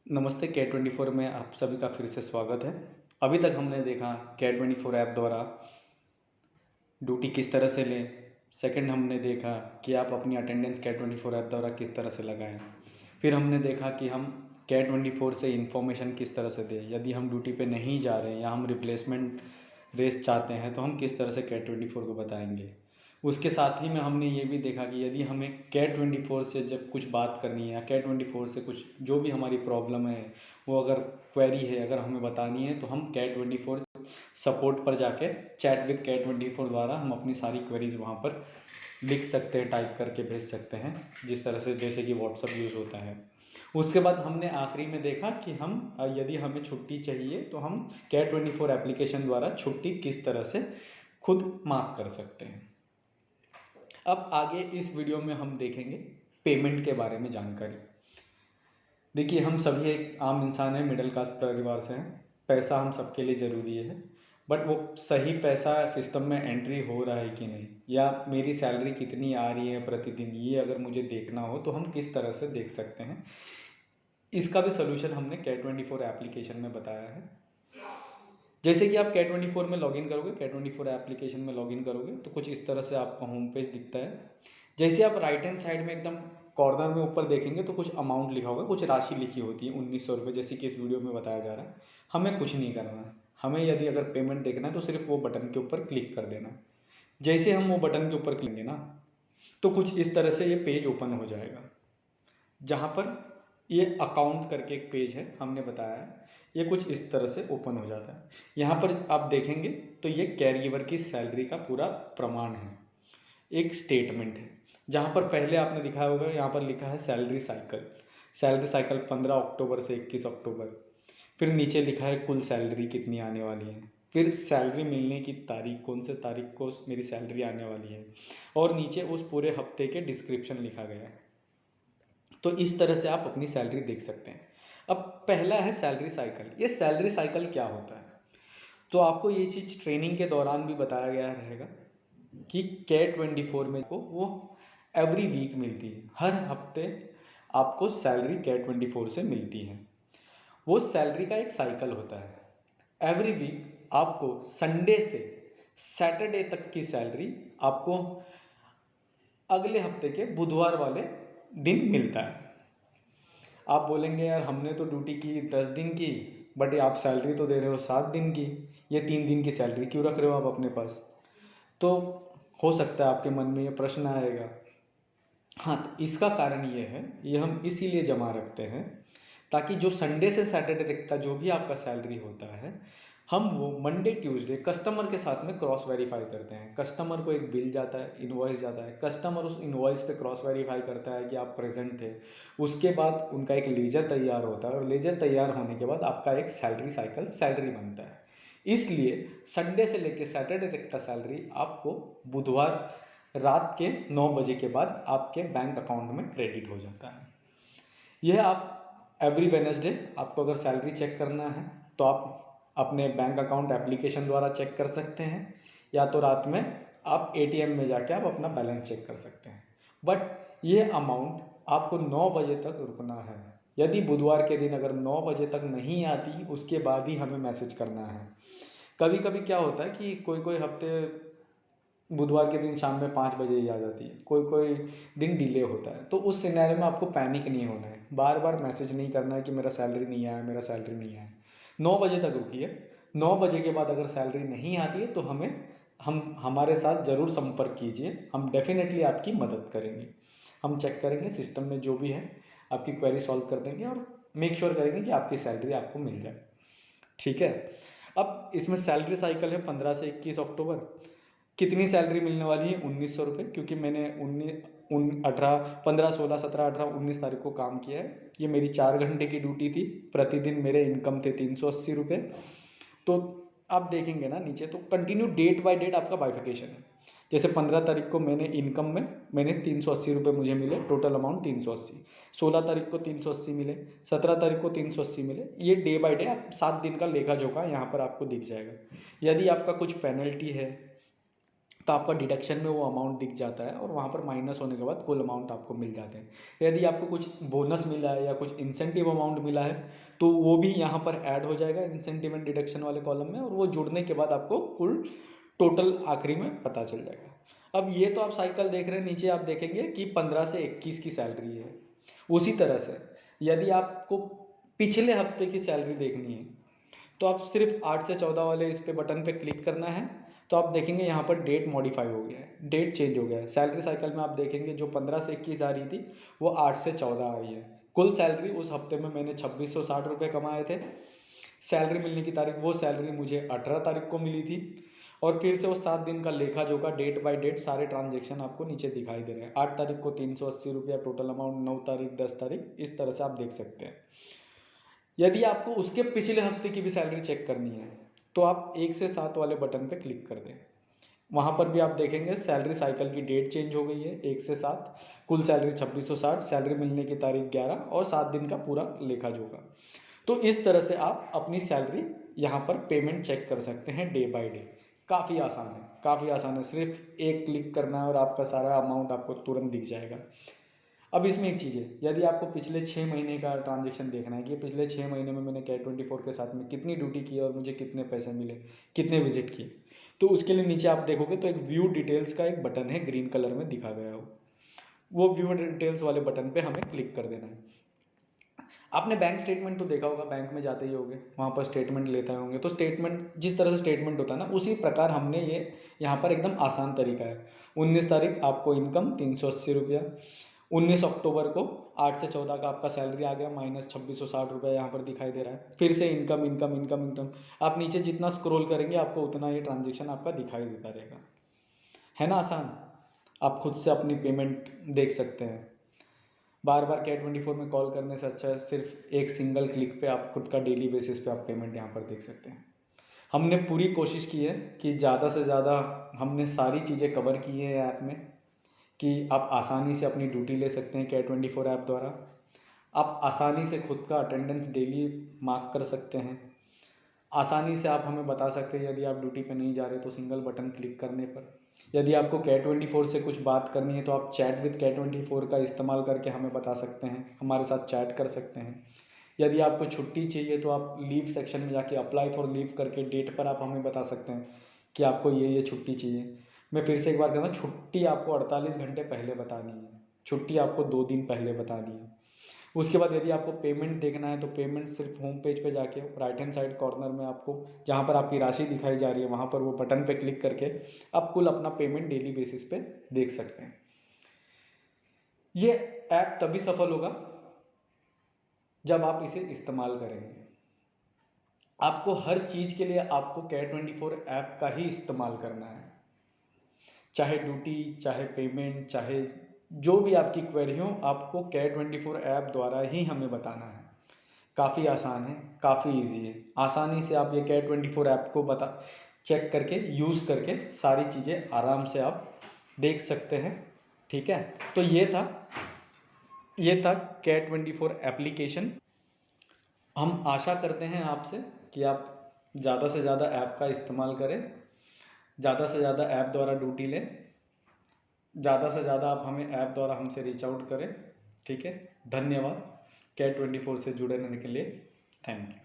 नमस्ते K24 में आप सभी का फिर से स्वागत है। अभी तक हमने देखा K24 ऐप द्वारा ड्यूटी किस तरह से लें। सेकंड हमने देखा कि आप अपनी अटेंडेंस K24 ऐप द्वारा किस तरह से लगाएं। फिर हमने देखा कि हम K24 से इन्फॉर्मेशन किस तरह से दें। यदि हम ड्यूटी पे नहीं जा रहे हैं या हम रिप्लेसमेंट रेस चाहते हैं तो हम किस तरह से K24 को बताएंगे। उसके साथ ही में हमने ये भी देखा कि यदि हमें K24 से जब कुछ बात करनी है या K24 से कुछ जो भी हमारी प्रॉब्लम है वो अगर क्वेरी है अगर हमें बतानी है तो हम K24 सपोर्ट पर जाके चैट विद K24 द्वारा हम अपनी सारी क्वेरीज वहाँ पर लिख सकते हैं, टाइप करके भेज सकते हैं, जिस तरह से जैसे कि व्हाट्सअप यूज़ होता है। उसके बाद हमने आखिरी में देखा कि हम यदि हमें छुट्टी चाहिए तो हम K24 एप्लीकेशन द्वारा छुट्टी किस तरह से खुद मार्क कर सकते हैं। अब आगे इस वीडियो में हम देखेंगे पेमेंट के बारे में जानकारी। देखिए, हम सभी एक आम इंसान हैं, मिडिल क्लास परिवार से हैं। पैसा हम सबके लिए ज़रूरी है, बट वो सही पैसा सिस्टम में एंट्री हो रहा है कि नहीं, या मेरी सैलरी कितनी आ रही है प्रतिदिन, ये अगर मुझे देखना हो तो हम किस तरह से देख सकते हैं। इसका भी सोल्यूशन हमने K24 एप्लीकेशन में बताया है। जैसे कि आप K24 में लॉगिन करोगे, K24 एप्लीकेशन में लॉगिन करोगे तो कुछ इस तरह से आपका होम पेज दिखता है। जैसे आप राइट हैंड साइड में एकदम कॉर्नर में ऊपर देखेंगे तो कुछ अमाउंट लिखा होगा, कुछ राशि लिखी होती है 1900 रुपये, जैसे कि इस वीडियो में बताया जा रहा है। हमें कुछ नहीं करना है। हमें यदि अगर पेमेंट देखना है तो सिर्फ वो बटन के ऊपर क्लिक कर देना। जैसे हम वो बटन के ऊपर क्लिक करेंगे ना तो कुछ इस तरह से ये पेज ओपन हो जाएगा, जहाँ पर ये अकाउंट करके एक पेज है, हमने बताया है। ये कुछ इस तरह से ओपन हो जाता है। यहाँ पर आप देखेंगे तो ये कैरियर की सैलरी का पूरा प्रमाण है, एक स्टेटमेंट है, जहाँ पर पहले आपने दिखा होगा यहाँ पर लिखा है सैलरी साइकिल। सैलरी साइकिल 15 अक्टूबर से 21 अक्टूबर। फिर नीचे लिखा है कुल सैलरी कितनी आने वाली है, फिर सैलरी मिलने की तारीख, कौन से तारीख को मेरी सैलरी आने वाली है, और नीचे उस पूरे हफ्ते के डिस्क्रिप्शन लिखा गया है। तो इस तरह से आप अपनी सैलरी देख सकते हैं। अब पहला है सैलरी साइकिल। ये सैलरी साइकिल क्या होता है, तो आपको ये चीज़ ट्रेनिंग के दौरान भी बताया गया रहेगा कि K24 में को वो एवरी वीक मिलती है। हर हफ्ते आपको सैलरी K24 से मिलती है। वो सैलरी का एक साइकिल होता है। एवरी वीक आपको संडे से सैटरडे तक की सैलरी आपको अगले हफ्ते के बुधवार वाले दिन मिलता है। आप बोलेंगे यार हमने तो ड्यूटी की 10 दिन की, बट आप सैलरी तो दे रहे हो 7 दिन की, ये 3 दिन की सैलरी क्यों रख रहे हो आप अपने पास। तो हो सकता है आपके मन में ये प्रश्न आएगा। हाँ, तो इसका कारण ये है, ये हम इसीलिए जमा रखते हैं ताकि जो संडे से सैटरडे तक का जो भी आपका सैलरी होता है, हम वो मंडे ट्यूसडे कस्टमर के साथ में क्रॉस वेरीफाई करते हैं। कस्टमर को एक बिल जाता है, इनवॉइस जाता है, कस्टमर उस इनवॉइस पे क्रॉस वेरीफाई करता है कि आप प्रेजेंट थे। उसके बाद उनका एक लेजर तैयार होता है, और लेजर तैयार होने के बाद आपका एक सैलरी साइकिल सैलरी बनता है। इसलिए संडे से लेकर सैटरडे तक का सैलरी आपको बुधवार रात के 9 बजे के बाद आपके बैंक अकाउंट में क्रेडिट हो जाता है। यह आप एवरी वेडनेसडे आपको अगर सैलरी चेक करना है तो आप अपने बैंक अकाउंट एप्लीकेशन द्वारा चेक कर सकते हैं, या तो रात में आप एटीएम में जाके आप अपना बैलेंस चेक कर सकते हैं। बट ये अमाउंट आपको 9 बजे तक रुकना है। यदि बुधवार के दिन अगर 9 बजे तक नहीं आती, उसके बाद ही हमें मैसेज करना है। कभी कभी क्या होता है कि कोई कोई हफ्ते बुधवार के दिन शाम में 5 बजे ही आ जाती है, कोई कोई दिन डिले होता है। तो उस सिनेरियो में आपको पैनिक नहीं होना है, बार बार मैसेज नहीं करना है कि मेरा सैलरी नहीं आया, मेरा सैलरी नहीं आया। 9 बजे तक रुकिए। 9 बजे के बाद अगर सैलरी नहीं आती है तो हम हमारे साथ ज़रूर संपर्क कीजिए, हम डेफिनेटली आपकी मदद करेंगे। हम चेक करेंगे सिस्टम में जो भी है, आपकी क्वेरी सॉल्व कर देंगे और मेक श्योर करेंगे कि आपकी सैलरी आपको मिल जाए। ठीक है। अब इसमें सैलरी साइकिल है 15 से 21 अक्टूबर। कितनी सैलरी मिलने वाली है? 1900 रुपये, क्योंकि मैंने 19 तारीख को काम किया है। ये मेरी 4 घंटे की ड्यूटी थी। प्रतिदिन मेरे इनकम थे 380 रुपये। तो आप देखेंगे ना नीचे, तो कंटिन्यू डेट बाय डेट आपका बाइफिकेशन है। जैसे 15 तारीख को मैंने इनकम में मैंने 380 रुपये मुझे मिले, टोटल अमाउंट 380। 16 तारीख को 380 मिले, 17 तारीख को 380 मिले। ये डे बाय डे आप 7 दिन का लेखा जोखा यहाँ पर आपको दिख जाएगा। यदि आपका कुछ पेनल्टी है तो आपका डिडक्शन में वो अमाउंट दिख जाता है और वहाँ पर माइनस होने के बाद कुल अमाउंट आपको मिल जाते हैं। यदि आपको कुछ बोनस मिला है या कुछ इंसेंटिव अमाउंट मिला है तो वो भी यहाँ पर ऐड हो जाएगा इंसेंटिव एंड डिडक्शन वाले कॉलम में, और वो जुड़ने के बाद आपको कुल टोटल आखिरी में पता चल जाएगा। अब ये तो आप साइकिल देख रहे हैं, नीचे आप देखेंगे कि 15 से 21 की सैलरी है। उसी तरह से यदि आपको पिछले हफ्ते की सैलरी देखनी है तो आप सिर्फ 8 से 14 वाले इस पे बटन पे क्लिक करना है, तो आप देखेंगे यहाँ पर डेट मॉडिफाई हो गया है, डेट चेंज हो गया है। सैलरी साइकिल में आप देखेंगे जो 15 से 21 आ रही थी वो 8 से 14 आ रही है। कुल सैलरी उस हफ्ते में मैंने 2660 रुपये कमाए थे। सैलरी मिलने की तारीख, वो सैलरी मुझे 18 तारीख को मिली थी। और फिर से वो 7 दिन का लेखा जोखा डेट बाय डेट सारे ट्रांजेक्शन आपको नीचे दिखाई दे रहे हैं। 8 तारीख को 380 रुपया टोटल अमाउंट, 9 तारीख, 10 तारीख, इस तरह से आप देख सकते हैं। यदि आपको उसके पिछले हफ्ते की भी सैलरी चेक करनी है तो आप 1 से 7 वाले बटन पे क्लिक कर दें। वहाँ पर भी आप देखेंगे सैलरी साइकिल की डेट चेंज हो गई है 1 से 7, कुल सैलरी 2660, सैलरी मिलने की तारीख 11 और 7 दिन का पूरा लेखा जोखा। तो इस तरह से आप अपनी सैलरी यहाँ पर पेमेंट चेक कर सकते हैं डे बाय डे। काफ़ी आसान है, काफ़ी आसान है, सिर्फ एक क्लिक करना है और आपका सारा अमाउंट आपको तुरंत दिख जाएगा। अब इसमें एक चीज़ है, यदि आपको पिछले 6 महीने का ट्रांजेक्शन देखना है कि पिछले 6 महीने में मैंने Cat24 के साथ में कितनी ड्यूटी की और मुझे कितने पैसे मिले, कितने विजिट किए, तो उसके लिए नीचे आप देखोगे तो एक व्यू डिटेल्स का एक बटन है, ग्रीन कलर में दिखा गया हो, वो व्यू डिटेल्स वाले बटन पे हमें क्लिक कर देना है। आपने बैंक स्टेटमेंट तो देखा होगा, बैंक में जाते ही होंगे, वहाँ पर स्टेटमेंट लेते होंगे, तो स्टेटमेंट जिस तरह से स्टेटमेंट होता है ना उसी प्रकार हमने ये यहाँ पर एकदम आसान तरीका है। 19 तारीख आपको इनकम 380 रुपया, 19 अक्टूबर को 8 से 14 का आपका सैलरी आ गया, माइनस 2660 रुपया यहाँ पर दिखाई दे रहा है। फिर से इनकम इनकम इनकम इनकम, आप नीचे जितना स्क्रॉल करेंगे आपको उतना ये ट्रांजेक्शन आपका दिखाई देता रहेगा। है ना आसान? आप खुद से अपनी पेमेंट देख सकते हैं। बार बार Cat24 में कॉल करने से अच्छा है सिर्फ एक सिंगल क्लिक पे आप खुद का डेली बेसिस पे आप पेमेंट यहाँ पर देख सकते हैं। हमने पूरी कोशिश की है कि ज़्यादा से ज़्यादा हमने सारी चीज़ें कवर की है ऐप में, कि आप आसानी से अपनी ड्यूटी ले सकते हैं Cat24 ऐप द्वारा। आप आसानी से खुद का अटेंडेंस डेली मार्क कर सकते हैं। आसानी से आप हमें बता सकते हैं यदि आप ड्यूटी पे नहीं जा रहे तो सिंगल बटन क्लिक करने पर। यदि आपको Cat24 से कुछ बात करनी है तो आप चैट विद Cat24 का इस्तेमाल करके हमें बता सकते हैं, हमारे साथ चैट कर सकते हैं। यदि आपको छुट्टी चाहिए तो आप लीव सेक्शन में जाके अप्लाई फॉर लीव करके डेट पर आप हमें बता सकते हैं कि आपको ये छुट्टी चाहिए। मैं फिर से एक बार कहता हूँ, छुट्टी आपको 48 घंटे पहले बतानी है, छुट्टी आपको 2 दिन पहले बतानी है। उसके बाद यदि आपको पेमेंट देखना है तो पेमेंट सिर्फ होम पेज पे जाके राइट हैंड साइड कॉर्नर में आपको जहाँ पर आपकी राशि दिखाई जा रही है वहाँ पर वो बटन पे क्लिक करके आप कुल अपना पेमेंट डेली बेसिस पे देख सकते हैं। ये ऐप तभी सफल होगा जब आप इसे इस्तेमाल करेंगे। आपको हर चीज़ के लिए आपको Cat24 ऐप का ही इस्तेमाल करना है, चाहे ड्यूटी, चाहे पेमेंट, चाहे जो भी आपकी क्वेरी हो, आपको Cat24 ऐप द्वारा ही हमें बताना है। काफ़ी आसान है, काफ़ी इजी है। आसानी से आप ये Cat24 ऐप को चेक करके यूज़ करके सारी चीज़ें आराम से आप देख सकते हैं। ठीक है, तो ये था Cat24 एप्लीकेशन। हम आशा करते हैं आपसे कि आप ज़्यादा से ज़्यादा ऐप का इस्तेमाल करें, ज़्यादा से ज़्यादा ऐप द्वारा ड्यूटी लें, ज़्यादा से ज़्यादा आप हमें ऐप द्वारा हमसे रीच आउट करें। ठीक है, धन्यवाद। Cat24 से जुड़े रहने के लिए थैंक यू।